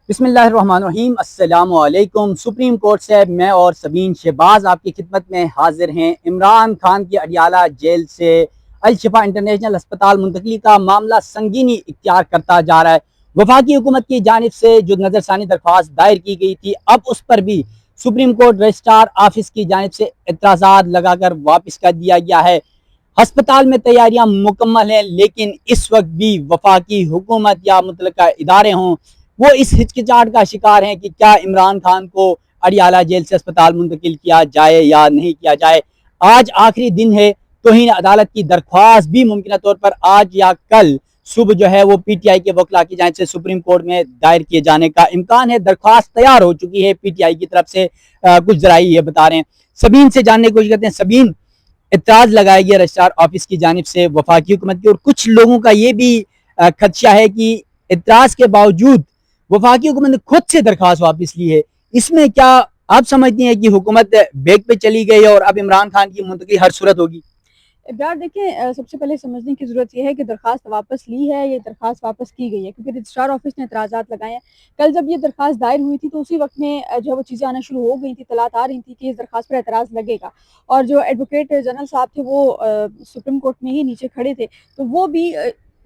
بسم اللہ الرحمن الرحیم۔ السلام علیکم۔ سپریم کورٹ سے میں اور سبین شہباز آپ کی خدمت میں حاضر ہیں۔ عمران خان کی اڈیالہ جیل سے الشفا انٹرنیشنل ہسپتال منتقلی کا معاملہ سنگینی اختیار کرتا جا رہا ہے۔ وفاقی حکومت کی جانب سے جو نظر ثانی درخواست دائر کی گئی تھی، اب اس پر بھی سپریم کورٹ رجسٹرار آفس کی جانب سے اعتراضات لگا کر واپس کر دیا گیا ہے۔ ہسپتال میں تیاریاں مکمل ہیں، لیکن اس وقت بھی وفاقی حکومت یا متعلقہ ادارے ہوں وہ اس ہچکچاہٹ کا شکار ہیں کہ کیا عمران خان کو اڈیالہ جیل سے اسپتال منتقل کیا جائے یا نہیں کیا جائے۔ آج آخری دن ہے، توہین عدالت کی درخواست بھی ممکنہ طور پر آج یا کل صبح جو ہے وہ پی ٹی آئی کے وکلاء کی جانب سے سپریم کورٹ میں دائر کیے جانے کا امکان ہے۔ درخواست تیار ہو چکی ہے پی ٹی آئی کی طرف سے، کچھ ذرائع یہ بتا رہے ہیں۔ سبین سے جاننے کی کوشش کرتے ہیں۔ سبین، اعتراض لگایا گیا رجسٹرار آفس کی جانب سے وفاقی حکومت کی، اور کچھ لوگوں کا یہ بھی خدشہ ہے کہ اعتراض کے باوجود وفاقی حکومت نے خود سے درخواست واپس لی ہے۔ اس میں کیا آپ سمجھتی ہیں کہ حکومت بیک پہ چلی گئی اور اب عمران خان کی منتقلی ہر صورت ہوگی؟ ابرار دیکھیں، سب سے پہلے سمجھنے کی ضرورت یہ ہے کہ درخواست واپس لی ہے، یہ درخواست واپس کی گئی ہے، کیونکہ رجسٹرار آفس نے اعتراضات لگائے ہیں۔ کل جب یہ درخواست دائر ہوئی تھی تو اسی وقت میں جو ہے وہ چیزیں آنا شروع ہو گئی تھی، اطلاعات آ رہی تھی کہ اس درخواست پر اعتراض لگے گا، اور جو ایڈوکیٹ جنرل صاحب تھے وہ سپریم کورٹ میں ہی نیچے کھڑے تھے، تو وہ بھی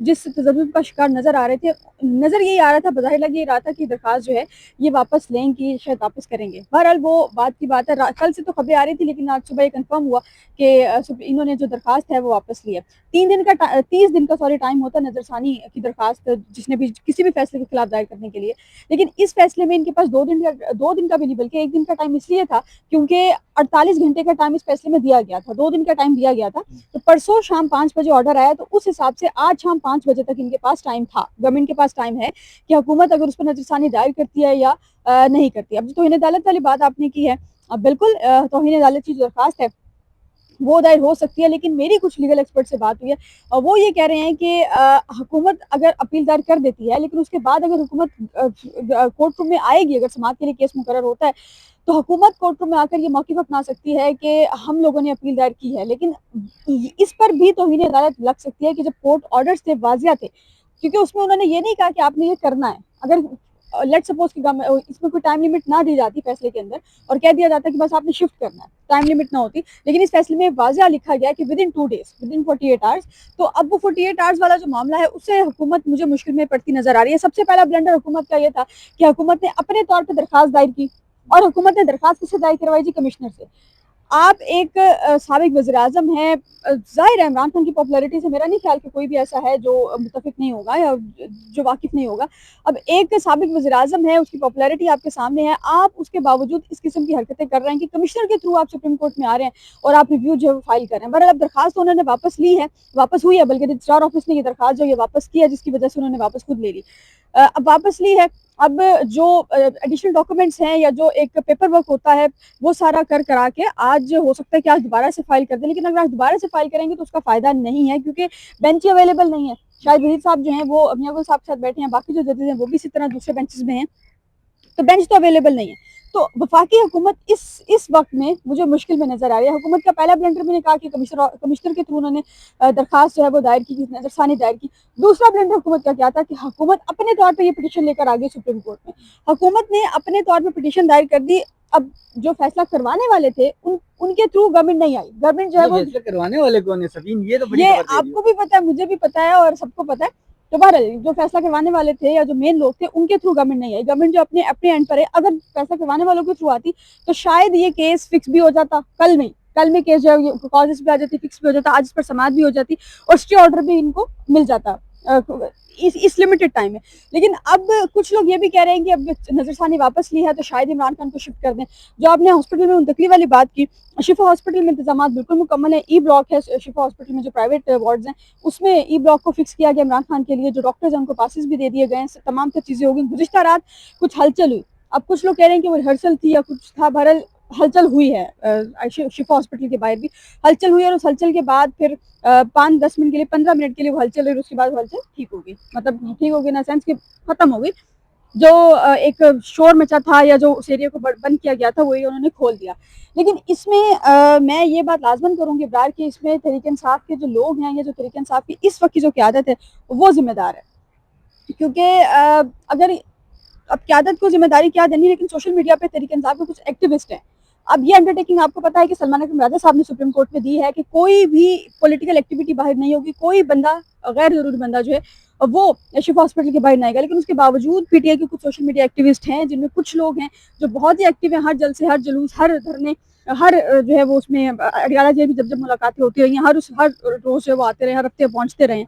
جس تذبذب کا شکار نظر آ رہے تھے، نظر یہی آ رہا تھا، بظاہر لگ یہ رہا تھا کہ درخواست جو ہے یہ واپس لیں گی، شاید واپس کریں گے۔ بہرحال وہ بات کی بات ہے، کل سے تو خبریں آ رہی تھی، لیکن آج صبح یہ کنفرم ہوا کہ انہوں نے جو درخواست ہے وہ واپس لی ہے۔ 30 دن کا ٹائم ہوتا ہے نظر ثانی کی درخواست جس نے بھی کسی بھی فیصلے کے خلاف دائر کرنے کے لیے، لیکن اس فیصلے میں ان کے پاس 2 دن کا بھی نہیں بلکہ 1 دن کا ٹائم اس لیے تھا کیونکہ 48 گھنٹے کا ٹائم اس فیصلے میں دیا گیا تھا، 2 دن کا ٹائم دیا گیا تھا۔ تو پرسوں شام 5 بجے آرڈر آیا، تو اس حساب سے آج شام 5 بجے تک ان کے پاس ٹائم تھا، گورنمنٹ کے پاس ٹائم ہے کہ حکومت اگر اس پر نظر ثانی دائر کرتی ہے یا نہیں کرتی۔ اب جو توہین عدالت والی بات آپ نے کی ہے، بالکل توہین عدالت کی جو درخواست ہے وہ دائر ہو سکتی ہے، لیکن میری کچھ لیگل ایکسپرٹ سے بات ہوئی ہے اور وہ یہ کہہ رہے ہیں کہ حکومت اگر اپیل دائر کر دیتی ہے، لیکن اس کے بعد اگر حکومت کورٹ روم میں آئے گی، اگر سماعت کے لیے کیس مقرر ہوتا ہے تو حکومت کورٹ روم میں آ کر یہ موقف اپنا سکتی ہے کہ ہم لوگوں نے اپیل دائر کی ہے، لیکن اس پر بھی توہین عدالت لگ سکتی ہے کہ جب کورٹ آرڈرز تھے، واضح تھے، کیونکہ اس میں انہوں نے یہ نہیں کہا کہ آپ نے یہ کرنا ہے۔ اگر لیٹ سپوز کہ اس میں کوئی ٹائم لمٹ نہ دی جاتی فیصلے کے اندر اور کہہ دیا جاتا کہ بس آپ نے شفٹ کرنا ہے، ٹائم لمٹ نہ ہوتی، لیکن اس فیصلے میں واضح لکھا گیا کہ ودن 2 days، ودن 48 hours، تو اب وہ 48 hours والا جو معاملہ ہے اس سے حکومت مجھے مشکل میں پڑتی نظر آ رہی ہے۔ سب سے پہلا بلنڈر حکومت کا یہ تھا کہ حکومت نے اپنے طور پہ درخواست دائر کی، اور حکومت نے درخواست کس سے دائر کروائی؟ جی کمشنر سے۔ آپ ایک سابق وزیر اعظم ہیں، ظاہر ہے عمران خان کی پاپولیرٹی سے میرا نہیں خیال کہ کوئی بھی ایسا ہے جو متفق نہیں ہوگا یا جو واقف نہیں ہوگا۔ اب ایک سابق وزیر اعظم ہے، اس کی پاپولیرٹی آپ کے سامنے ہے، آپ اس کے باوجود اس قسم کی حرکتیں کر رہے ہیں کہ کمشنر کے تھرو آپ سپریم کورٹ میں آ رہے ہیں اور آپ ریویو جو ہے فائل کر رہے ہیں۔ بہرحال اب درخواست انہوں نے واپس لی ہے، واپس ہوئی ہے، بلکہ رجسٹرار آفس نے یہ درخواست جو یہ واپس کی ہے، جس کی وجہ سے انہوں نے واپس خود لے لی۔ اب واپس لی ہے، اب جو ایڈیشنل ڈاکومنٹس ہیں یا جو ایک پیپر ورک ہوتا ہے وہ سارا کرا کے آج ہو سکتا ہے کہ آج دوبارہ سے فائل کر دیں، لیکن اگر آج دوبارہ سے فائل کریں گے تو اس کا فائدہ نہیں ہے، کیونکہ بینچ اویلیبل نہیں ہے۔ شاید وزیر صاحب جو ہیں وہ میاں گل صاحب کے ساتھ بیٹھے ہیں، باقی جو ججز ہیں وہ بھی اسی طرح دوسرے بینچز میں ہیں، تو بینچ تو اویلیبل نہیں ہے۔ تو وفاقی حکومت اس وقت میں مجھے مشکل میں نظر آ رہی ہے۔ حکومت کا پہلا بلنڈر میں نے کہا کہ کمشنر کے تھرو انہوں نے درخواست جو ہے وہ دائر کی، نظر ثانی دائر کی۔ دوسرا بلنڈر حکومت کا کیا تھا کہ حکومت اپنے طور پہ یہ پٹیشن لے کر آ گئی سپریم کورٹ میں۔ حکومت نے اپنے طور پہ پٹیشن دائر کر دی، اب جو فیصلہ کروانے والے تھے ان کے تھرو گورنمنٹ نہیں آئی، گورنمنٹ جو ہے وہ فیصلہ کروانے والے کون ہیں سبین؟ یہ تو بڑی یہ خبر دے آپ رہی کو بھی پتا ہے، مجھے بھی پتا ہے اور سب کو پتا ہے۔ تو بہرحال جو فیصلہ کروانے والے تھے یا جو مین لوگ تھے ان کے تھرو گورنمنٹ نہیں آئی، گورنمنٹ جو اپنے اینڈ پر ہے، اگر فیصلہ کروانے والوں کے تھرو آتی تو شاید یہ کیس فکس بھی ہو جاتا، کل میں کیس جو ہے کازز بھی آ جاتی، فکس بھی ہو جاتا، آج اس پر سماعت بھی ہو جاتی اور اسٹے آرڈر بھی ان کو مل جاتا اس لمیٹڈ ٹائم میں۔ لیکن اب کچھ لوگ یہ بھی کہہ رہے ہیں کہ اب نظر ثانی واپس لی ہے تو شاید عمران خان کو شفٹ کر دیں۔ جو آپ نے ہاسپٹل میں منتقلی والی بات کی، شفا ہاسپٹل میں انتظامات بالکل مکمل ہیں، ای بلاک ہے شفا ہاسپٹل میں، جو پرائیویٹ وارڈز ہیں اس میں ای بلاک کو فکس کیا گیا عمران خان کے لیے، جو ڈاکٹرز ہیں ان کو پاسز بھی دے دیے گئے ہیں، تمام تر چیزیں ہو گئی۔ گزشتہ رات کچھ ہلچل ہوئی، اب کچھ لوگ کہہ رہے ہیں کہ وہ ریہرسل تھی یا کچھ تھا، بہرحال ہلچل ہوئی ہے شفا ہاسپٹل کے باہر بھی ہلچل ہوئی، اور اس ہلچل کے بعد پھر 5-10 منٹ کے لیے، 15 منٹ کے لیے وہ ہلچل ہوئی، اس کے بعد وہ ہلچل ٹھیک ہو گئی، مطلب ٹھیک ہو گئی نا سینس کہ ختم ہو گئی۔ جو ایک شور مچا تھا یا جو اس ایریا کو بند کیا گیا تھا وہی انہوں نے کھول دیا۔ لیکن اس میں میں یہ بات لازماً کروں گی ابرار کہ اس میں تحریک انصاف کے جو لوگ ہیں یا جو تحریک انصاف کی اس وقت کی جو قیادت ہے وہ ذمہ دار ہے، کیونکہ اگر اب قیادت کو ذمہ داری کیا دینی, لیکن سوشل میڈیا پہ تحریک انصاف کے کچھ ایکٹیوسٹ ہیں. اب یہ انڈرٹیکنگ آپ کو پتا ہے کہ سلمان اکرم راجہ صاحب نے سپریم کورٹ میں دی ہے کہ کوئی بھی پولیٹیکل ایکٹیویٹی باہر نہیں ہوگی, کوئی بندہ غیر ضروری بندہ جو ہے وہ شفا ہاسپٹل کے باہر نہیں آئے گا. لیکن اس کے باوجود پی ٹی آئی کے کچھ سوشل میڈیا ایکٹیوسٹ ہیں جن میں کچھ لوگ ہیں جو بہت ہی ایکٹیو ہیں, ہر جلسے, ہر جلوس, ہر دھرنے, ہر جو ہے وہ اس میں اڈیالہ جیل بھی جب ملاقاتیں ہوتی رہی ہیں, ہر روز جو وہ آتے رہے, ہر ہفتے پہنچتے رہے.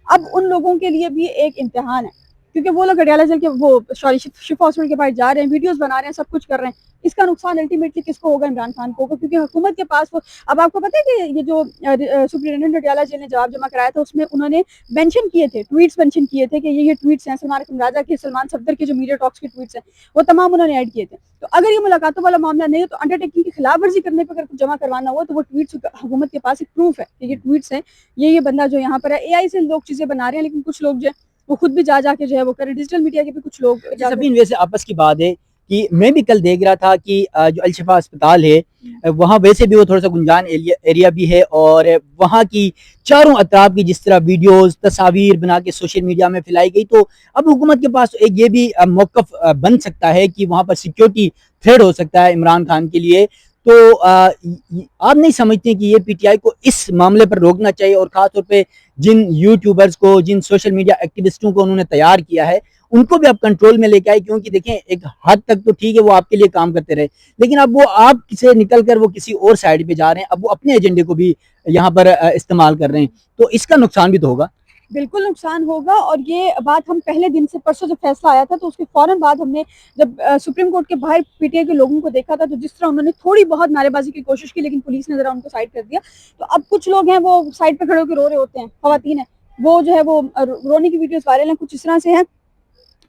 اب ان لوگوں کے لیے بھی ایک امتحان ہے, کیونکہ وہ لوگ اڈیالہ جیل کے وہ شفا ہاسپٹل کے باہر جا رہے ہیں, ویڈیوز بنا رہے ہیں, سب کچھ کر رہے ہیں. اس کا نقصان الٹیمیٹلی کس کو ہوگا؟ عمران خان کو ہوگا, کیونکہ حکومت کے پاس وہ, اب آپ کو پتہ ہے کہ یہ جو سپرنٹینڈنٹ اڈیالہ جیل نے جواب جمع کرایا تھا اس میں انہوں نے مینشن کیے تھے, ٹویٹس مینشن کیے تھے کہ یہ ٹویٹس ہیں سلمان اکرم راجہ کے, سلمان صفدر کے جو میڈیا ٹاکس کے ٹویٹس ہیں وہ تمام انہوں نے ایڈ کیے تھے. تو اگر یہ ملاقاتوں والا معاملہ نہیں ہو تو انڈرٹیکنگ کی خلاف ورزی کرنے پہ اگر کچھ جمع کروانا ہوا تو وہ ٹویٹس حکومت کے پاس ایک پروف ہے کہ یہ ٹویٹس ہیں, یہ بندہ جو یہاں پر ہے. اے آئی سے لوگ چیزیں بنا رہے ہیں, لیکن کچھ لوگ جو ہے وہ خود بھی جا کے جو ہے وہ کریں. ڈیجیٹل میڈیا کے بھی کچھ لوگ سبین ویسے آپس کی بات ہے کہ میں بھی کل دیکھ رہا تھا کہ جو الشفا اسپتال ہے وہاں ویسے بھی وہ تھوڑا سا گنجان ایریا بھی ہے, اور وہاں کی چاروں اطراف کی جس طرح ویڈیوز تصاویر بنا کے سوشل میڈیا میں پھیلائی گئی, تو اب حکومت کے پاس ایک یہ بھی موقف بن سکتا ہے کہ وہاں پر سیکیورٹی تھریٹ ہو سکتا ہے عمران خان کے لیے. تو آپ نہیں سمجھتے کہ یہ پی ٹی آئی کو اس معاملے پر روکنا چاہیے, اور خاص طور پہ جن یوٹیوبرز کو, جن سوشل میڈیا ایکٹیوسٹوں کو انہوں نے تیار کیا ہے ان کو بھی آپ کنٹرول میں لے کے آئے, کیونکہ دیکھیں ایک حد تک تو ٹھیک ہے وہ آپ کے لیے کام کرتے رہے, لیکن اب وہ آپ سے نکل کر وہ کسی اور سائڈ پہ جا رہے ہیں, اب وہ اپنے ایجنڈے کو بھی یہاں پر استعمال کر رہے ہیں, تو اس کا نقصان بھی تو ہوگا. بالکل نقصان ہوگا. اور یہ بات ہم پہلے دن سے, پرسوں جب فیصلہ آیا تھا تو اس کے فوراً بعد ہم نے جب سپریم کورٹ کے باہر پی ٹی آئی کے لوگوں کو دیکھا تھا تو جس طرح انہوں نے تھوڑی بہت نعرے بازی کی کوشش کی, لیکن پولیس نے ذرا ان کو سائڈ کر دیا. تو اب کچھ لوگ ہیں وہ سائڈ پہ کھڑے ہو کے رو رہے ہوتے ہیں, خواتین ہیں وہ جو ہے وہ رونے کی ویڈیوز وائرل ہیں, کچھ اس طرح سے ہیں.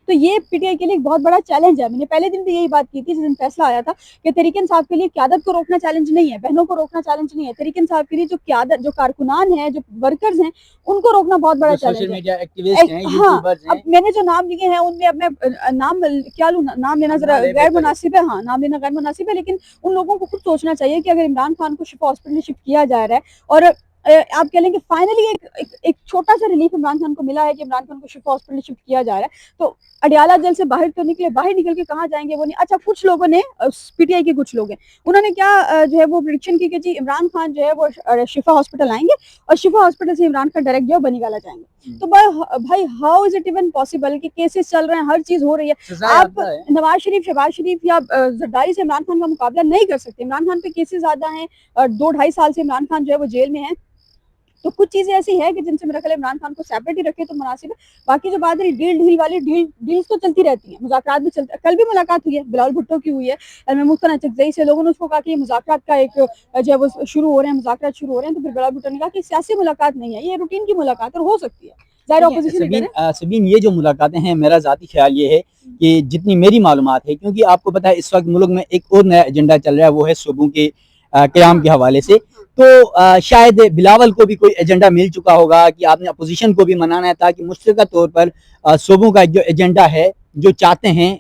تو یہ پی ٹی آئی کے لیے ایک بہت بڑا چیلنج ہے. میں نے پہلے دن بھی یہی بات کی تھی جس دن فیصلہ آیا تھا کہ تحریک انصاف کے لیے قیادت کو روکنا چیلنج نہیں ہے, بہنوں کو روکنا چیلنج نہیں ہے. تحریک انصاف کے لیے جو قیادت, جو کارکنان ہیں, جو ورکرز ہیں, ان کو روکنا بہت بڑا چیلنج ہے. ہاں, اب میں نے جو نام لیے ہیں ان میں اب میں نام کیا لوں, نام لینا ذرا غیر مناسب ہے. ہاں, نام لینا غیر مناسب ہے, لیکن ان لوگوں کو خود سوچنا چاہیے کہ اگر عمران خان کو شفا ہاسپٹل میں شفٹ کیا جا رہا ہے, اور آپ کہہ لیں کہ فائنلی ایک چھوٹا سا ریلیف عمران خان کو ملا ہے کہ عمران خان کو شفا ہاسپٹل میں شفٹ کیا جا رہا ہے, تو اڈیالہ جیل سے باہر تو نکلے, باہر نکل کے کہاں جائیں گے وہ نہیں. اچھا, کچھ لوگوں نے, پی ٹی آئی کے کچھ لوگ ہیں, انہوں نے کیا جو ہے وہ پریڈکشن کی کہ جی عمران خان جو ہے وہ شفا ہاسپٹل آئیں گے اور شفا ہاسپٹل سے عمران خان ڈائریکٹ جو ہے بنی والا جائیں گے. تو بھائی how is it even possible کہ کیسز چل رہے ہیں, ہر چیز ہو رہی ہے, آپ نواز شریف, شہباز شریف یا زرداری سے عمران خان کا مقابلہ نہیں کر سکتے. عمران خان پہ کیسز زیادہ ہیں, 2-2.5 سال سے عمران خان جو ہے وہ جیل میں ہیں. تو کچھ چیزیں ایسی ہیں کہ جن سے میرا خیال عمران خان کو سیپریٹ ہی رکھے تو مناسب ہے. باقی جو بات ہے ڈیل والی ڈیلز تو چلتی رہتی ہیں, مذاکرات بھی چلتے. کل بھی ملاقات ہوئی ہے بلاول بھٹو کی ہوئی ہے محمود خان اچکزئی سے, لوگوں نے اس کو کہا کہ یہ مذاکرات کا ایک جو ہے وہ شروع ہو رہے ہیں, مذاکرات شروع ہو رہے ہیں. تو پھر بلاول بھٹو نے کہا کہ سیاسی ملاقات نہیں ہے, یہ روٹین کی ملاقات ہو سکتی ہے. ظاہر اپوزیشن سبین یہ جو ملاقاتیں ہیں, میرا ذاتی خیال یہ ہے کہ جتنی میری معلومات ہے, کیونکہ آپ کو پتا ہے اس وقت ملک میں ایک اور نیا ایجنڈا چل رہا ہے, وہ ہے صوبوں کے قیام کے حوالے سے. تو شاید بلاول کو بھی کوئی ایجنڈا مل چکا ہوگا کہ آپ نے اپوزیشن کو بھی منانا ہے تاکہ مشترکہ طور پر صوبوں کا جو ایجنڈا ہے, جو چاہتے ہیں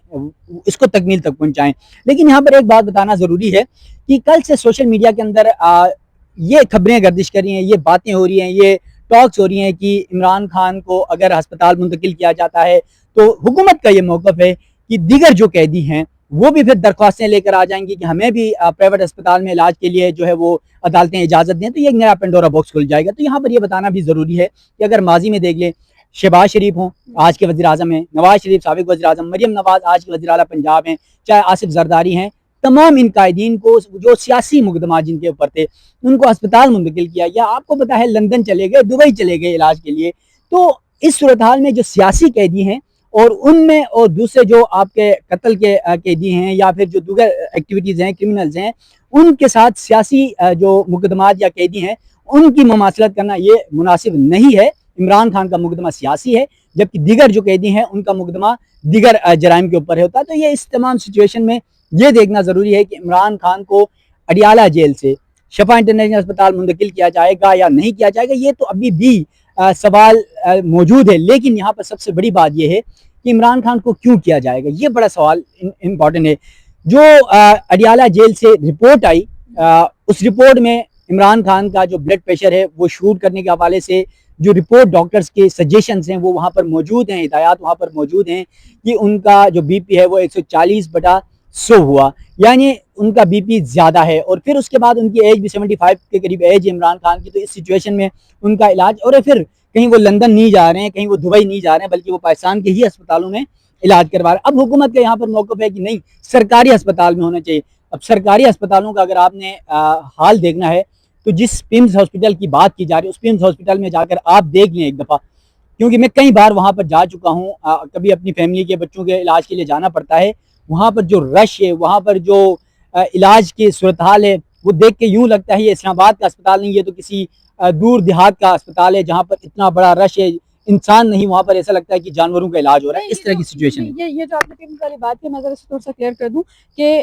اس کو تکمیل تک پہنچائیں. لیکن یہاں پر ایک بات بتانا ضروری ہے کہ کل سے سوشل میڈیا کے اندر یہ خبریں گردش کر رہی ہیں, یہ باتیں ہو رہی ہیں, یہ ٹاکس ہو رہی ہیں کہ عمران خان کو اگر ہسپتال منتقل کیا جاتا ہے تو حکومت کا یہ موقف ہے کہ دیگر جو قیدی ہیں وہ بھی پھر درخواستیں لے کر آ جائیں گی کہ ہمیں بھی پرائیویٹ اسپتال میں علاج کے لیے جو ہے وہ عدالتیں اجازت دیں, تو یہ ایک نیا پینڈورا باکس کھل جائے گا. تو یہاں پر یہ بتانا بھی ضروری ہے کہ اگر ماضی میں دیکھ لیں, شہباز شریف ہوں آج کے وزیر اعظم ہیں, نواز شریف سابق وزیر اعظم, مریم نواز آج کے وزیر اعلیٰ پنجاب ہیں, چاہے آصف زرداری ہیں, تمام ان قائدین کو جو سیاسی مقدمات جن کے اوپر تھے ان کو اسپتال منتقل کیا گیا. آپ کو پتا ہے لندن چلے گئے, دبئی چلے گئے علاج کے لیے. تو اس صورتحال میں جو سیاسی قیدی ہیں اور ان میں اور دوسرے جو آپ کے قتل کے قیدی ہیں یا پھر جو دیگر ایکٹیویٹیز ہیں, کرمنلز ہیں, ان کے ساتھ سیاسی جو مقدمات یا قیدی ہیں ان کی مماثلت کرنا یہ مناسب نہیں ہے. عمران خان کا مقدمہ سیاسی ہے, جبکہ دیگر جو قیدی ہیں ان کا مقدمہ دیگر جرائم کے اوپر ہوتا ہے. تو یہ اس تمام سچویشن میں یہ دیکھنا ضروری ہے کہ عمران خان کو اڈیالہ جیل سے شفا انٹرنیشنل اسپتال منتقل کیا جائے گا یا نہیں کیا جائے گا, یہ تو ابھی بھی سوال موجود ہے. لیکن یہاں پر سب سے بڑی بات یہ ہے کہ عمران خان کو کیوں کیا جائے گا, یہ بڑا سوال امپورٹنٹ ہے. جو اڈیالہ جیل سے رپورٹ آئی, اس رپورٹ میں عمران خان کا جو بلڈ پریشر ہے وہ شوٹ کرنے کے حوالے سے جو رپورٹ ڈاکٹرز کے سجیشنز ہیں وہ وہاں پر موجود ہیں، ہدایات وہاں پر موجود ہیں کہ ان کا جو بی پی ہے وہ 140/100 ہوا، یعنی ان کا بی پی زیادہ ہے، اور پھر اس کے بعد ان کی ایج بھی 75 کے قریب ایج ہے عمران خان کی. تو اس سچویشن میں ان کا علاج، اور پھر کہیں وہ لندن نہیں جا رہے ہیں، کہیں وہ دبئی نہیں جا رہے ہیں، بلکہ وہ پاکستان کے ہی اسپتالوں میں علاج کروا رہے ہیں. اب حکومت کا یہاں پر موقف ہے کہ نہیں، سرکاری اسپتال میں ہونا چاہیے. اب سرکاری اسپتالوں کا اگر آپ نے حال دیکھنا ہے تو جس پیمز ہاسپٹل کی بات کی جا رہی ہے اس پیمز ہاسپٹل میں جا کر آپ دیکھ لیں ایک دفعہ، کیونکہ میں کئی بار وہاں پر جا چکا ہوں، کبھی اپنی فیملی کے بچوں کے علاج کے لیے جانا پڑتا ہے. وہاں پر جو رش ہے، وہاں پر جو علاج کی صورتحال ہے، وہ دیکھ کے یوں لگتا ہے یہ اسلام آباد کا اسپتال نہیں، یہ تو کسی دور دیہات کا اسپتال ہے جہاں پر اتنا بڑا رش ہے، انسان نہیں وہاں پر، ایسا لگتا ہے کہ جانوروں کا علاج ہو رہا ہے. اس طرح کی سچویشن ہے. یہ جو آپ نے پمز والی بات کی، میں ذرا تھوڑا سا کلیئر کر دوں کہ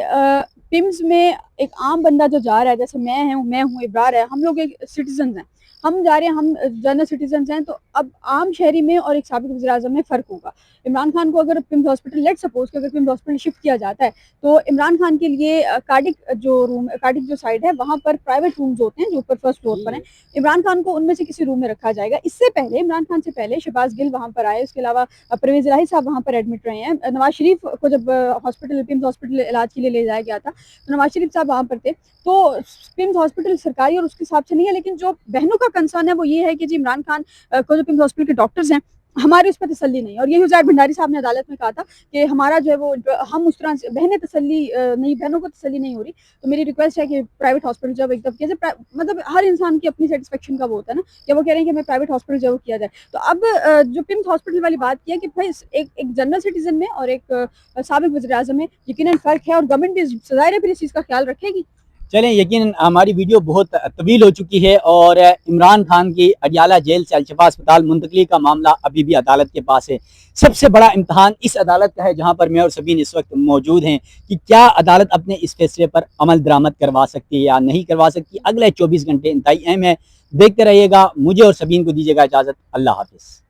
پمز میں ایک عام بندہ جو جا رہا ہے، جیسے میں ہوں ابرار ہے، ہم لوگ ایک سٹیزنز ہیں، ہم جا رہے ہیں، ہم جنرل سٹیزنز ہیں. تو اب عام شہری میں اور ایک سابق وزیر اعظم میں فرق ہوگا. عمران خان کو اگر پمز ہاسپٹل، لیٹ سپوز کہ اگر پمز ہاسپٹل شفٹ کیا جاتا ہے تو عمران خان کے لیے کارڈک جو سائڈ ہے وہاں پر پرائیویٹ رومز ہوتے ہیں جو اوپر فرسٹ فلور پر ہیں. عمران خان کو ان میں سے کسی روم میں رکھا جائے گا. اس سے پہلے، عمران خان سے پہلے شہباز گل وہاں پر آئے، اس کے علاوہ پرویز الہی صاحب وہاں پر ایڈمٹ رہے ہیں. نواز شریف کو جب پمز ہاسپٹل علاج کے لیے لے جایا گیا تھا تو نواز شریف صاحب وہاں پر تھے. تو پمز ہاسپٹل سرکاری اور اس کے حساب سے نہیں ہے، لیکن جو بہنوں کا کنسرن ہے وہ یہ ہے کہ جی عمران خان کو جو پمز ہاسپٹل کے ڈاکٹرز ہیں ہماری اس پہ تسلی نہیں. اور یہی عزیر بھنڈاری صاحب نے عدالت میں کہا تھا کہ ہمارا جو ہے وہ ہم اس طرح سے بہنوں کو تسلی نہیں ہو رہی. تو میری ریکویسٹ ہے کہ پرائیویٹ ہاسپٹل جب ایک دفعہ، مطلب ہر انسان کی اپنی سیٹسفیکشن کا وہ ہوتا ہے نا، کہ وہ کہہ رہے ہیں کہ ہمیں پرائیویٹ ہاسپٹل جو کیا جائے. تو اب جو پمز ہاسپٹل والی بات کی ہے کہ بھائی ایک جنرل سٹیزن میں اور ایک سابق وزیر اعظم میں یقیناً فرق ہے، اور گورنمنٹ بھی ظاہر ہے پھر اس چیز کا خیال رکھے گی. چلیں، یقیناً ہماری ویڈیو بہت طویل ہو چکی ہے، اور عمران خان کی اڈیالہ جیل سے الشفا اسپتال منتقلی کا معاملہ ابھی بھی عدالت کے پاس ہے. سب سے بڑا امتحان اس عدالت کا ہے جہاں پر میں اور سبین اس وقت موجود ہیں کہ کیا عدالت اپنے اس فیصلے پر عمل درآمد کروا سکتی ہے یا نہیں کروا سکتی. اگلے 24 گھنٹے انتہائی اہم ہے، دیکھتے رہیے گا. مجھے اور سبین کو دیجیے گا اجازت. اللہ حافظ.